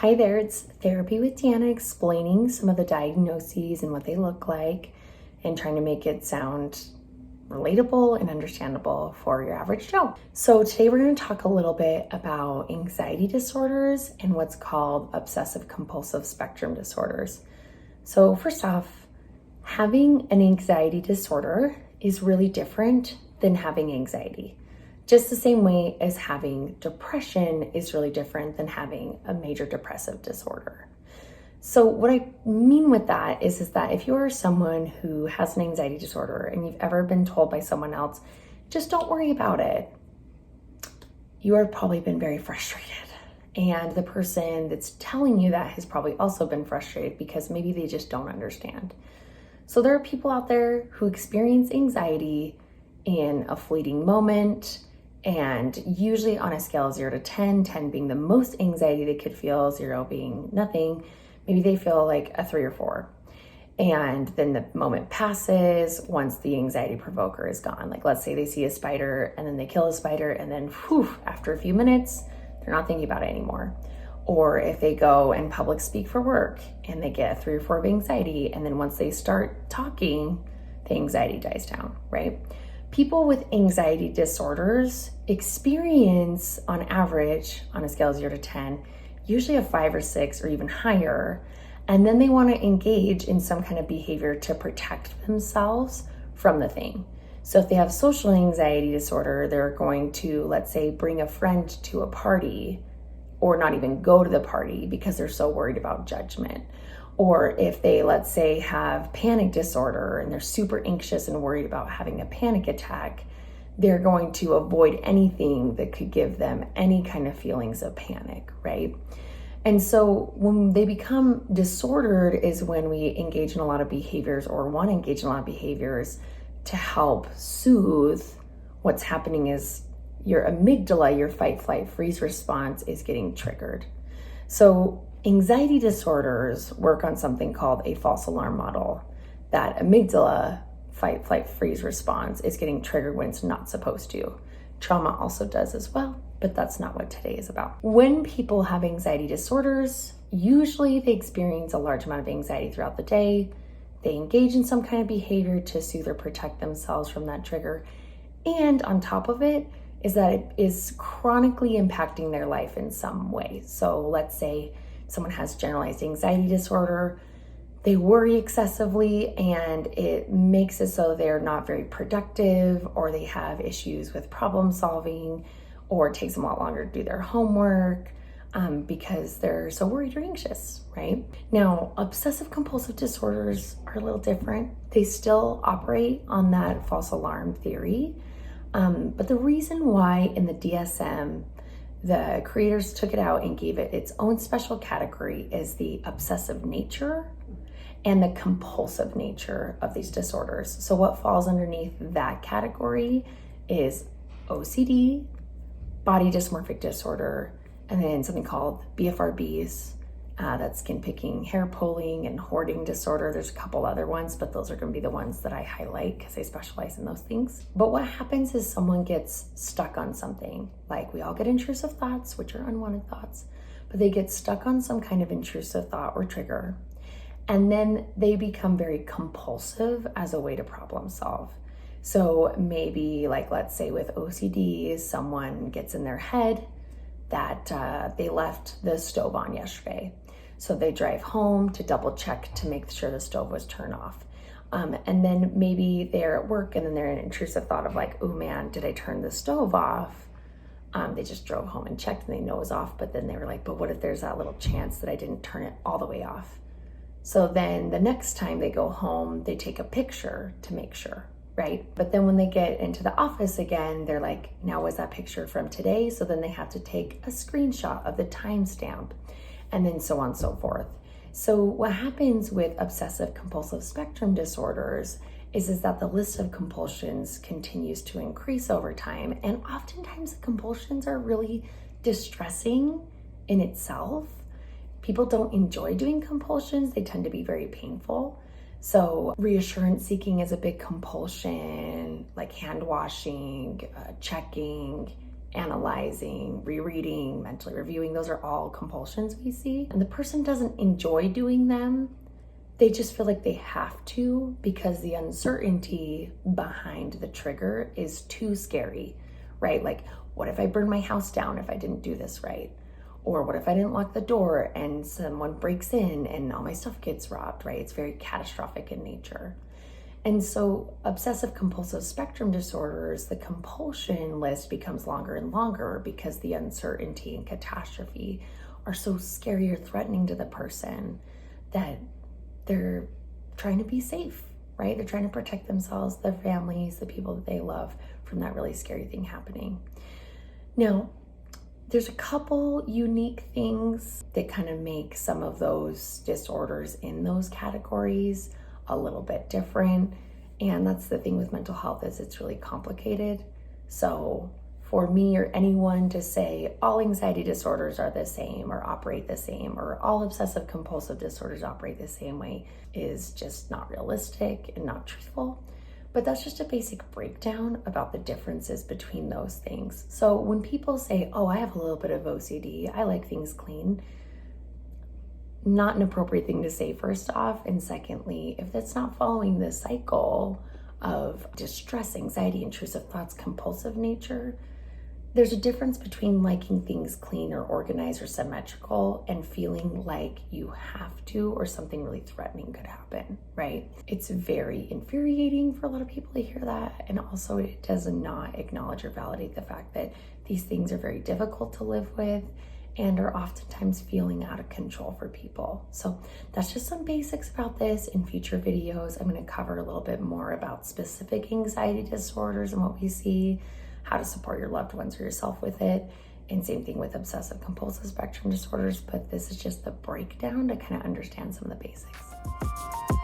Hi there, it's Therapy with Deanna explaining some of the diagnoses and what they look like and trying to make it sound relatable and understandable for your average Joe. So today we're going to talk a little bit about anxiety disorders and what's called obsessive compulsive spectrum disorders. So first off, having an anxiety disorder is really different than having anxiety. Just the same way as having depression is really different than having a major depressive disorder. So what I mean with that is that if you are someone who has an anxiety disorder and you've ever been told by someone else, just don't worry about it, you have probably been very frustrated. And the person that's telling you that has probably also been frustrated because maybe they just don't understand. So there are people out there who experience anxiety in a fleeting moment, and usually on a scale of 0 to 10, 10 being the most anxiety they could feel, 0 being nothing, maybe they feel like a 3 or 4. And then the moment passes once the anxiety provoker is gone. Like let's say they see a spider and then they kill a spider and then after a few minutes, they're not thinking about it anymore. Or if they go and public speak for work and they get a 3 or 4 of anxiety, and then once they start talking, the anxiety dies down, right? People with anxiety disorders experience, on average, on a scale of 0 to 10, usually a 5 or 6 or even higher. And then they want to engage in some kind of behavior to protect themselves from the thing. So if they have social anxiety disorder, they're going to, let's say, bring a friend to a party or not even go to the party because they're so worried about judgment. Or if they, let's say, have panic disorder and they're super anxious and worried about having a panic attack, they're going to avoid anything that could give them any kind of feelings of panic, right? And so when they become disordered is when we engage in a lot of behaviors or want to engage in a lot of behaviors to help soothe what's happening is your amygdala, your fight, flight, freeze response is getting triggered. So anxiety disorders work on something called a false alarm model. That amygdala fight, flight, freeze response is getting triggered when it's not supposed to. Trauma also does as well, but that's not what today is about. When people have anxiety disorders, usually they experience a large amount of anxiety throughout the day. They engage in some kind of behavior to soothe or protect themselves from that trigger. And on top of it is that it is chronically impacting their life in some way. So let's say someone has generalized anxiety disorder, they worry excessively and it makes it so they're not very productive, or they have issues with problem solving, or it takes them a lot longer to do their homework because they're so worried or anxious, right? Now, obsessive compulsive disorders are a little different. They still operate on that false alarm theory. But the reason why in the DSM, the creators took it out and gave it its own special category is the obsessive nature and the compulsive nature of these disorders. So what falls underneath that category is OCD, body dysmorphic disorder, and then something called BFRBs, that's skin picking, hair pulling, and hoarding disorder. There's a couple other ones, but those are going to be the ones that I highlight because I specialize in those things. But what happens is someone gets stuck on something. Like we all get intrusive thoughts, which are unwanted thoughts, but they get stuck on some kind of intrusive thought or trigger. And then they become very compulsive as a way to problem solve. So maybe like, let's say with OCD, someone gets in their head that they left the stove on yesterday. So they drive home to double check to make sure the stove was turned off. And then maybe they're at work and then they're in an intrusive thought of like, oh man, did I turn the stove off? They just drove home and checked and they know it was off, but then they were like, but what if there's that little chance that I didn't turn it all the way off? So then the next time they go home, they take a picture to make sure, right? But then when they get into the office again, they're like, now was that picture from today? So then they have to take a screenshot of the timestamp and then so on and so forth. So what happens with obsessive compulsive spectrum disorders is that the list of compulsions continues to increase over time. And oftentimes the compulsions are really distressing in itself. People don't enjoy doing compulsions. They tend to be very painful. So reassurance seeking is a big compulsion, like hand washing, checking, analyzing, rereading, mentally reviewing. Those are all compulsions we see. And the person doesn't enjoy doing them. They just feel like they have to because the uncertainty behind the trigger is too scary, right? Like, what if I burn my house down if I didn't do this right? Or what if I didn't lock the door and someone breaks in and all my stuff gets robbed, right? It's very catastrophic in nature. And so obsessive compulsive spectrum disorders, the compulsion list becomes longer and longer because the uncertainty and catastrophe are so scary or threatening to the person that they're trying to be safe, right? They're trying to protect themselves, their families, the people that they love from that really scary thing happening. Now, there's a couple unique things that kind of make some of those disorders in those categories a little bit different. And that's the thing with mental health, is it's really complicated. So for me or anyone to say all anxiety disorders are the same or operate the same, or all obsessive compulsive disorders operate the same way, is just not realistic and not truthful. But that's just a basic breakdown about the differences between those things. So when people say, oh, I have a little bit of OCD, I like things clean, not an appropriate thing to say, first off. And secondly, if that's not following the cycle of distress, anxiety, intrusive thoughts, compulsive nature, there's a difference between liking things clean or organized or symmetrical and feeling like you have to, or something really threatening could happen, right? It's very infuriating for a lot of people to hear that. And also it does not acknowledge or validate the fact that these things are very difficult to live with and are oftentimes feeling out of control for people. So that's just some basics about this. In future videos, I'm going to cover a little bit more about specific anxiety disorders and what we see, how to support your loved ones or yourself with it, and same thing with obsessive compulsive spectrum disorders. But this is just the breakdown to kind of understand some of the basics.